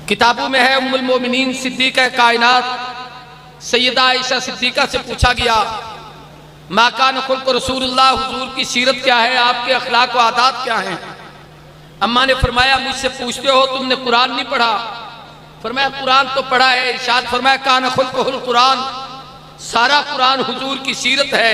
किताबों में है उम्मुल मोमिनीन सिद्दीक़ा कायनात सैयदा आयशा सिद्दीक़ा से पूछा गया मा कान खुल्क़ रसूलुल्लाह, हुजूर की सीरत क्या है, आपके अखलाक व आदात क्या हैं। अम्मा ने फरमाया मुझसे पूछते हो तुमने कुरान नहीं पढ़ा। फरमाया कुरान तो पढ़ा है। इरशाद फरमाया कान खुल्क़ुल कुरान, सारा कुरान हुजूर की सीरत है।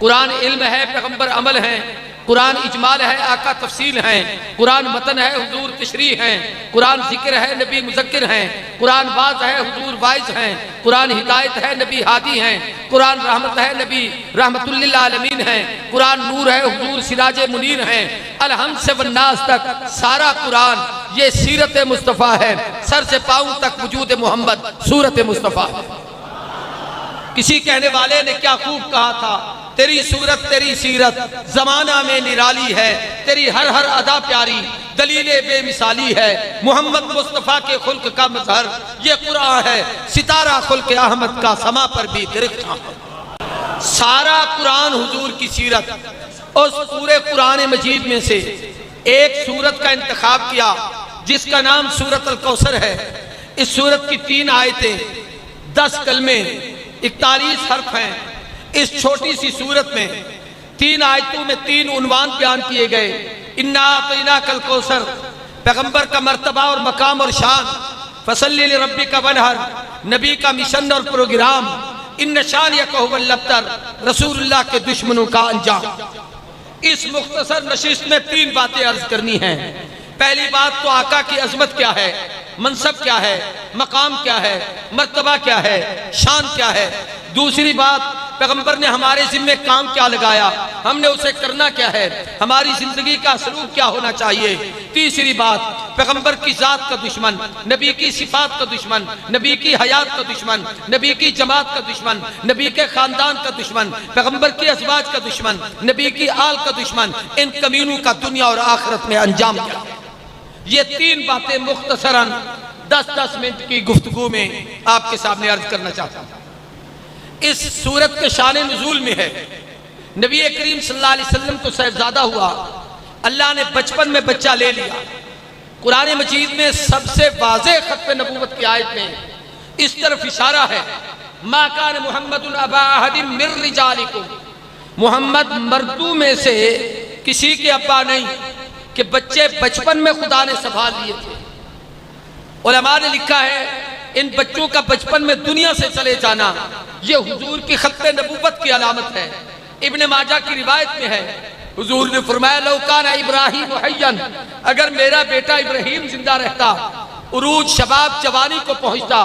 कुरान इल्म है, पैगंबर अमल है। कुरान इजमाल है, आका तफसील है। कुरान मतन है, हुजूर तशरीह हैं। कुरान जिक्र है, नबी मुज़क्किर हैं। कुरान बाज़ है, हुजूर वाइज हैं। कुरान हिदायत है, नबी हादी हैं। कुरान रहमत है, नबी रहमतुल लिल आलमीन हैं। कुरान नूर है, हुजूर सिराज मुनीर हैं। अलहम्द से वन्नास तक सारा कुरान ये सीरत मुस्तफ़ा है। सर से पाँव तक वजूद मोहम्मद सूरत मुस्तफ़ा है। किसी कहने वाले ने क्या खूब कहा था, तेरी सूरत तेरी सीरत जमाना में निराली है। तेरी हर हर अदा प्यारी दलीले बेमिसाली है। मोहम्मद मुस्तफ़ा के खुल्क का मजहर ये कुरान है। सितारा खुल्क अहमद का समा पर भी दरिख्ता है। सारा कुरान हुजूर की सीरत। उस पूरे कुरान मजीद में से एक सूरत का इंतखाब किया जिसका नाम सूरत अल कौसर है। इस सूरत की 3 आयतें, 10 कलमे, 41 हर्फ हैं। इस छोटी सी सूरत में 3 आयतों में 3 उन्वान बयान किए गए। इन्ना आतैना कल कौसर, पैगंबर का मर्तबा और मकाम और शान। फसल्ली लिरब्बिका वनहर, नबी का मिशन और प्रोग्राम। इन शानियक हुवल अब्तर, रसूलुल्लाह के दुश्मनों का अंजाम। इस मुख्तसर नशिस्त में 3 बातें अर्ज करनी हैं। पहली बात तो आका की अजमत क्या है, मनसब क्या है, मकाम क्या है, मर्तबा क्या है, शान क्या है। दूसरी बात पैगंबर ने हमारे जिम्मे काम क्या लगाया, हमने उसे करना क्या है, हमारी जिंदगी का सलूक क्या होना चाहिए। तीसरी बात पैगंबर की जात का दुश्मन, नबी की सिफात का दुश्मन, नबी की हयात का दुश्मन, नबी की जमात का दुश्मन, नबी के खानदान का दुश्मन, पैगंबर की अज़वाज का दुश्मन, नबी की आल का दुश्मन। इन कमीनों का दुनिया और आखिरत में अंजाम क्या है। ये 3 बातें मुख्तसरन 10-10 मिनट की गुफ्तगू में आपके सामने अर्ज करना चाहता हूँ। इस सूरत के शान नुज़ूल में है नबी करीम सल्लल्लाहु अलैहि वसल्लम को साहिबजादा हुआ, अल्लाह ने बचपन में बच्चा ले लिया। कुरान मजीद में सबसे वाज़ेह खत्म नबूवत की आयत में इस तरफ इशारा है, मा कान मुहम्मदुन अबा अहदिम मिर रिजालिकुम, मोहम्मद मर्दों में से किसी के अब्बा नहीं, कि बच्चे बचपन में खुदा ने संभाल लिए थे। उलमा ने लिखा है इन बच्चों का बचपन में दुनिया से चले जाना ये हुजूर की खत्म नबूवत की अलामत है। इब्ने माजा की रिवायत में है हुजूर ने फरमाया लौ काना इब्राहीम हय्यन, अगर मेरा बेटा इब्राहीम जिंदा रहता, उरूज शबाब जवानी को पहुंचता,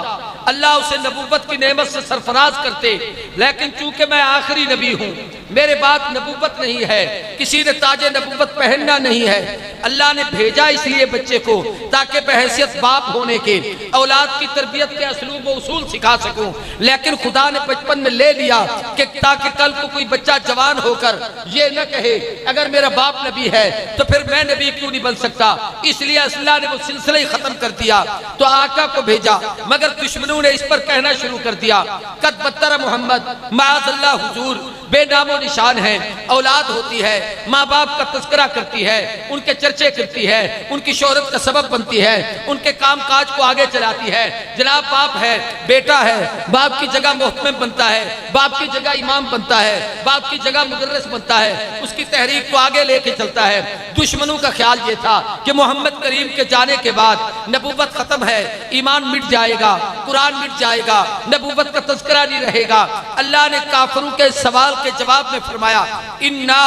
अल्लाह उसे नबूवत की नेमत से सरफराज करते। लेकिन चूंकि मैं आखिरी नबी हूँ, मेरे बाद नबूवत नहीं है, किसी ने ताजे नबूवत पहनना नहीं है। अल्लाह ने भेजा इसलिए बच्चे को ताकि बहैसियत बाप होने के औलाद की तरबियत के असलूब व उसूल सिखा सकूं। लेकिन खुदा ने बचपन में ले लिया कि ताकि कल को कोई बच्चा जवान होकर ये न कहे अगर मेरा बाप नबी है तो फिर मैं नबी क्यों नहीं बन सकता। इसलिए अल्लाह ने वो सिलसिला ही खत्म कर दिया। तो आका को भेजा, मगर दुश्मनों ने इस पर कहना शुरू कर दिया कद बत्तर मोहम्मद माअज़ल्लाह, हुजूर बेनामो निशान है। औलाद होती है, माँ बाप का तस्करा करती है, उनके चर्चे करती है, उनकी शोहरत का सबब बनती है, उनके काम काज को आगे चलाती है। जनाब बाप है, बेटा है, बाप की जगह मोहतमिम बनता है, बाप की जगह इमाम बनता है, बाप की जगह मुदर्रिस बनता है, उसकी तहरीक को आगे लेके चलता है। दुश्मनों का ख्याल ये था कि मोहम्मद करीम के जाने के बाद नबूवत खत्म है, ईमान मिट जाएगा, कुरान मिट जाएगा, नबूवत का तज़किरा नहीं रहेगा। अल्लाह ने काफिरों के सवाल के जवाब में फरमाया इन्ना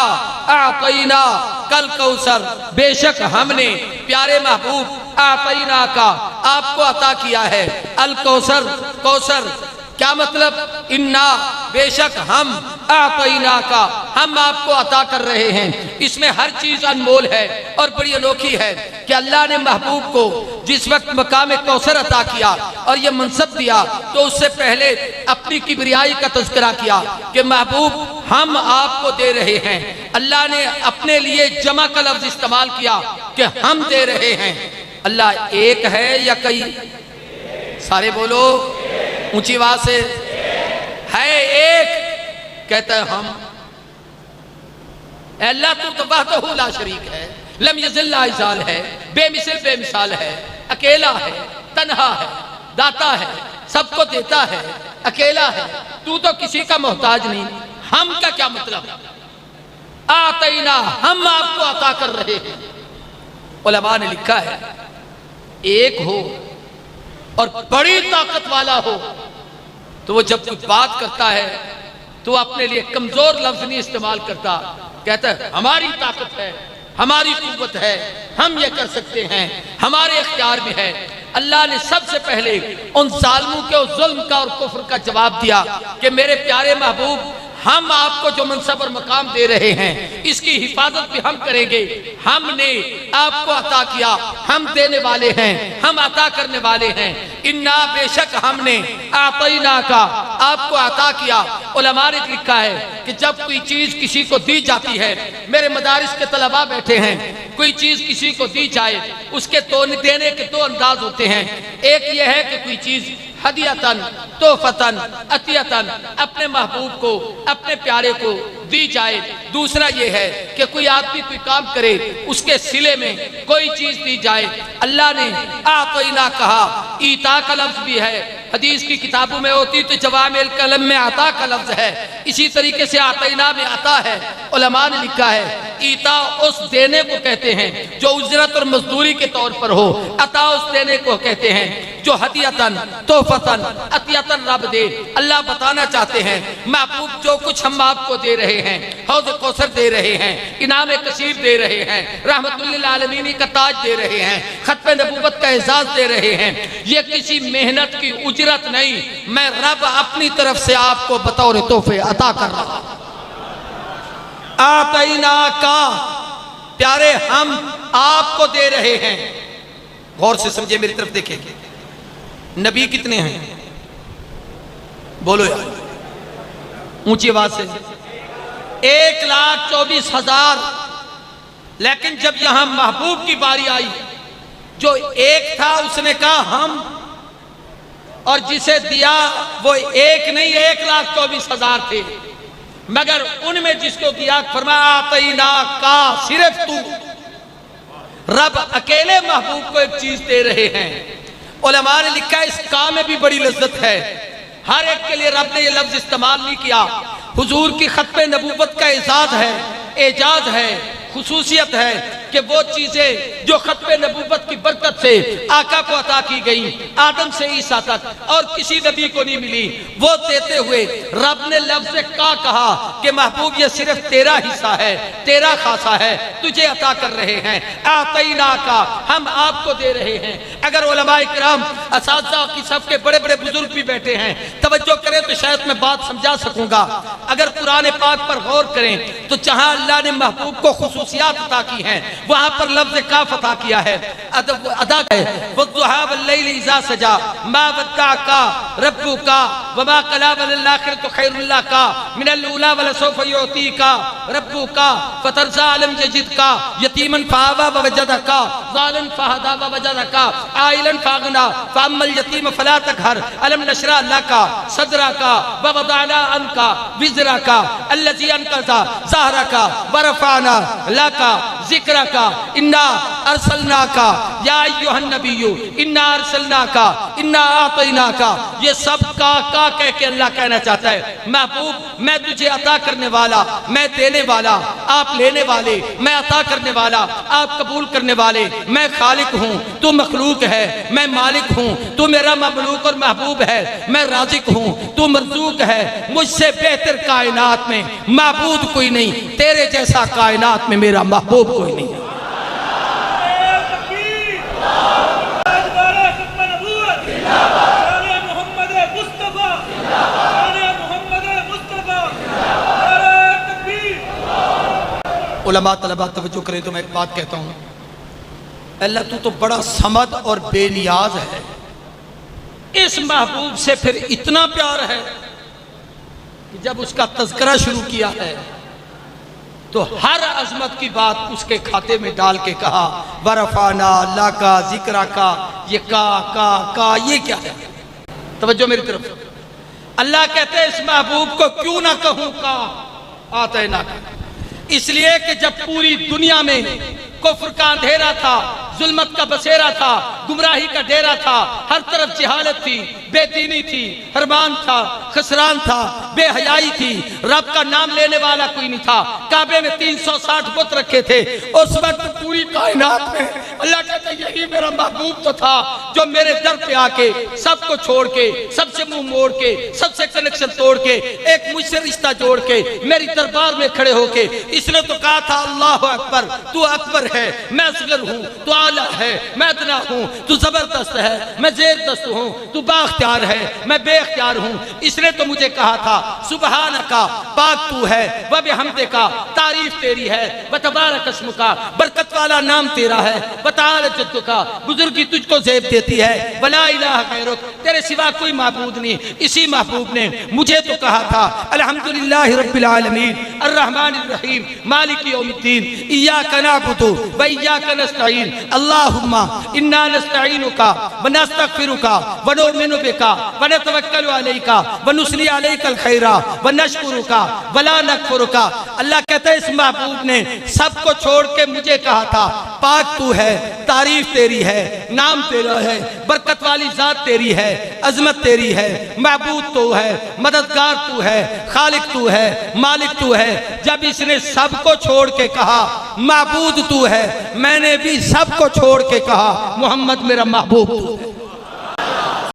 आतैना कल कौसर, बेशक हमने प्यारे महबूब आतैना का आपको अता किया है अल कौसर। कौसर क्या मतलब, इन्ना बेशक हम आतैना का, हम आपको अता कर रहे हैं। इसमें हर चीज अनमोल है और बड़ी अनोखी है कि अल्लाह ने महबूब को जिस वक्त मकाम कौसर अता किया और ये मनसब दिया तो उससे पहले अपनी किबरियाई का तज़किरा किया कि महबूब हम आपको दे रहे हैं। अल्लाह ने अपने लिए जमा का लफ्ज इस्तेमाल किया कि हम दे रहे हैं। अल्लाह एक है या कई, सारे बोलो ऊंची आवाज से, है एक, कहता है हम। अल्लाह तो वहदहू ला शरीक है, लम यज़िल ला इज़ाल है, बेमिसल बेमिसाल है, अकेला है, तन्हा है, दाता है, सबको देता है, अकेला है, तू तो किसी का मोहताज नहीं। हम का क्या मतलब? आतैना, हम आपको अता कर रहे हैं। उलमा ने लिखा है एक हो और बड़ी ताकत वाला हो तो वो जब कुछ बात करता है तो अपने लिए कमजोर लफ्ज नहीं इस्तेमाल करता, कहता है हमारी ताकत है, हमारी कुव्वत है, हम ये कर सकते हैं, हमारे इख्तियार में है। अल्लाह ने सबसे पहले उन जालिमों के उस जुल्म का और कुफ्र का जवाब दिया कि मेरे प्यारे महबूब, हम आपको जो मनसब और मकाम दे रहे हैं इसकी हिफाजत भी हम करेंगे। हमने आपको अता किया, हम देने वाले हैं, हम अता करने वाले हैं। इन्ना, बेशक हमने आतैना का आपको अता किया। उलमा ने लिखा है कि जब कोई चीज किसी को दी जाती है, मेरे मदारिस के तलबा बैठे हैं, कोई चीज किसी को दी जाए उसके तो देने के दो अंदाज होते हैं। एक यह है कि कोई चीज हदियतन, तोहफतन, अतियतन अपने महबूब को, अपने प्यारे को दी जाए। दूसरा ये है कि कोई आदमी कोई काम करे उसके सिले में कोई चीज दी जाए। अल्लाह ने आतैना कहा, ईता का लफ्ज भी है, हदीस की किताबों में होती तो जवामिल कलम में अता का लफ्ज है, इसी तरीके से आतैना में अता है। उलमा ने लिखा है ईता उस देने को कहते हैं जो उजरत और मजदूरी के तौर पर हो, अता उस देने को कहते हैं जो हदियतन, तोहफतन, अतियतन रब दे। अल्लाह बताना चाहते हैं महबूब जो कुछ हम आपको दे रहे हैं, हौज़ कौसर दे रहे हैं, इनाम कसीर दे रहे हैं, रहमतुल्लिल आलमीन का ताज दे रहे हैं, खत्म नबूवत का एजाज दे रहे हैं, ये किसी मेहनत की उजरत नहीं, मैं रब अपनी तरफ से आपको बतौर तोहफे अता कर रहा हूं। आतैना का, प्यारे हम आपको दे रहे हैं। गौर से समझे, मेरी तरफ देखें। नबी कितने हैं? बोलो यार ऊंची आवाज से। 1,24,000। लेकिन जब यहां महबूब की बारी आई, जो एक था उसने कहा हम, और जिसे दिया वो एक नहीं 1,24,000 थे, मगर उनमें जिसको दिया फरमाया आतैना का, सिर्फ तू। रब अकेले महबूब को एक चीज दे रहे हैं। उलमा ने लिखा है इस काम में भी बड़ी लज्जत है। हर एक के लिए रब ने ये लफ्ज इस्तेमाल नहीं किया। हुजूर की खत्म नबूवत का एजाज है, एजाज है, खुसूसियत है कि वो चीजें जो खत्म नबूवत की बरकत से आका को अता की गई, आदम से ईसा तक और किसी नबी को नहीं मिली, वो देते हुए रब ने लफ्ज़ का कहा कि महबूब ये सिर्फ तेरा हिस्सा है, तेरा खासा है, तुझे अता कर रहे हैं। आतैना का, हम आपको दे रहे हैं। अगर उलमाए किराम, असातिज़ा की सबके बड़े बड़े बुजुर्ग भी बैठे हैं, तवज्जो करें तो शायद मैं बात समझा सकूंगा। अगर कुरान पाक पर गौर करें तो जहां अल्लाह ने महबूब को खुसूसियात अता की हैं, वहां पर लफ्ज़ काफ अता किया है, अदा है। वद्दुहा वल्लैलि इज़ा सजा, मा वद्दअका रब्बुका वमा क़ला वल आखिरतु खैरुल लका मिनल ऊला वलसौफ युतीका रब्बुका फतरज़ा अलम यजिदका यतीमन फआवा ववजदका ज़ालिम फहदा ववजदका आइलन फागना फअम्मल यतीम फला तकहर अलम नशरा लका सदरका ववदअना अनका विज़रका अल्लज़ी अनक़ज़ा ज़हरका वरफ़अना लका ज़िक्रका इन्ना अरसलनाका या अय्युहन नबिय्यु इन्ना अरसलनाका इन्ना आतैनाका। ये सब का कह के अल्लाह कहना चाहता है महबूब, मैं तुझे अता करने वाला, मैं देने वाला, आप लेने वाले, मैं अता करने वाला, आप कबूल करने वाले, मैं खालिक हूँ, तू मखलूक है, मैं मालिक हूँ, तू मेरा ममलूक और महबूब है, मैं राज़िक हूँ, तू मरज़ूक है। मुझसे बेहतर कायनात में महबूब कोई नहीं, तेरे जैसा कायनात में मेरा महबूब कोई नहीं है। उलमा तलबा तवज्जो करें तो मैं एक बात कहता हूँ, अल्लाह तू तो बड़ा समद और बेनियाज है। इस महबूब से फिर इतना प्यार है कि जब उसका तज़किरा शुरू किया है तो हर अजमत की बात उसके खाते में डाल के कहा वरफ़ाना अल्लाह का जिक्रा का। ये का ये क्या है? तवज्जो मेरी तरफ। अल्लाह कहते हैं इस महबूब को क्यों ना कहूं का आतैना का, इसलिए कि जब पूरी दुनिया में कुफ्र का अंधेरा था, जुल्मत का बसेरा था, गुमराही का डेरा था, हर तरफ जहालत थी, बेदीनी थी, हरमान था, खसरान था, बेहयाई थी, रब का नाम लेने वाला कोई नहीं था। काबे में 360 बुत रखे थे। उस वक्त पूरी कायनात में अल्लाह कहता यही मेरा महबूब तो था जो मेरे दर पे आके सबको छोड़ के, सबसे मुंह मोड़ के, सबसे कनेक्शन तोड़ के, एक मुझसे रिश्ता जोड़ के मेरी दरबार में खड़े होके इसने तो कहा था अल्लाह अकबर, तू अकबर है, मैं असगर हूँ, तू आला है, मैं अदना हूँ, तू जबरदस्त है, मैं जेरदस्त हूँ, तू बाख्तियार है, मैं बेख्तियार हूँ। इसने तो मुझे कहा था सुबहान का, पाक तू है, वह बिहम्दे का, तारीफ तेरी है, व तबारक अस्मु का, बरकत वाला नाम तेरा है, बताल जद्दु का, बुजुर्गी तुझको ज़ेब देती है, वला इलाहा गैरुक, तेरे सिवा कोई माबूद नहीं। इसी महबूब ने मुझे तो कहा था अल्हम्दुलिल्लाहि रब्बिल आलमीन अर्रहमानिर रहीम मालिकी यौमिद्दीन इय्याका नअबुदु व इय्याका नस्तईन अल्लाहुम्मा इन्ना नस्तईनुका व नस्तगफिरुका व नुमिनु बिका व नतवक्कलु अलैका व नुसली अलैकल खैरा व नशकुरुका व ला नकफुरुका। अल्लाह कहता है इस महबूब ने सबको छोड़ के मुझे कहा था पाक तू है, तारीफ तेरी है, नाम तेरा है, बरकत वाली जात तेरी है, अजमत तेरी है, महबूद तू है, मददगार तू है, खालिक तू है, मालिक तू है। जब इसने सबको छोड़ के कहा महबूद तू है, मैंने भी सबको छोड़ के कहा मोहम्मद मेरा महबूब तू है।